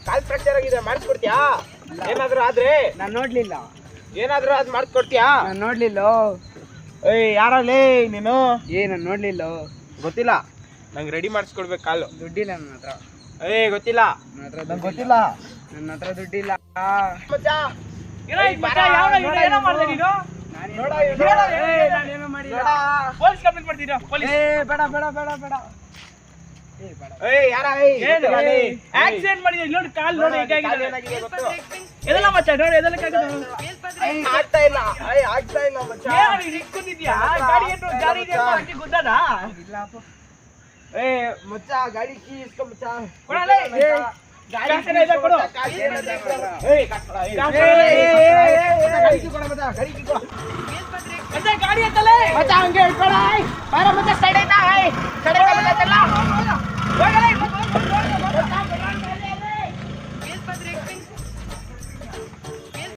ಕಾಲ್ fracture ಆಗಿದೆ, ಮಾಡಿಸ್ಕೊಡ್ತೀಯಾ? ಏನಾದ್ರು ಆದ್ರೆ ನಾನು ನೋಡ್ಲಿಲ್ಲ. ಏನಾದ್ರು ಅದ್ ಮಾಡಿಸ್ಕೊಡ್ತೀಯಾ? ನಾನು ನೋಡ್ಲಿಲ್ಲ. ಏಯ್ ಯಾರಲ್ಲಿ ನೀನು? ನಾನು ನೋಡ್ಲಿಲ್ಲ. ಗೊತ್ತಿಲ್ಲ, ನಂಗೆ ರೆಡಿ ಮಾಡಿಸ್ಕೊಡ್ಬೇಕು ಕಾಲು. ದುಡ್ಡಿಲ್ಲ ನನ್ನ ಹತ್ರ. ಏಯ್ ಗೊತ್ತಿಲ್ಲ, ನನ್ನ ಗೊತ್ತಿಲ್ಲ. ನನ್ನ ಹತ್ರ ದುಡ್ಡಿಲ್ಲ. ಆಕ್ಸಿಡೆಂಟ್ ಮಾಡಿದೆ ನೋಡಿ, ಕಾಲ್ ನೋಡಿ ಎದೆಲ್ಲ ಮಚ್ಚ ನೋಡಿ, ಎದೆಲ್ಲ ಆಗ್ತಾ ಇಲ್ಲ, ಆಗ್ತಾ ಇಲ್ಲ ಮಚ್ಚ. ನಿಂತ್ಕೊಂಡಿದ್ಯಾ? ಗಾಡಿ ಗಾಡಿ ಗುದ್ದದ ಮಚ್ಚ, ಗಾಡಿ ಕೀ ಇಸ್ಕೊ ಮಚ್ಚ. ಕೊಡಲೇ ಗಾಡಿ ಕೊಡು. ಗಾಡಿ ಅಂತಲೇ ಮಚ್ಚ, ಹಂಗೆ ಹೇಳ್ಕೊಳ ಬಾರ ಮಚ್ಚ, ಸೈಡ್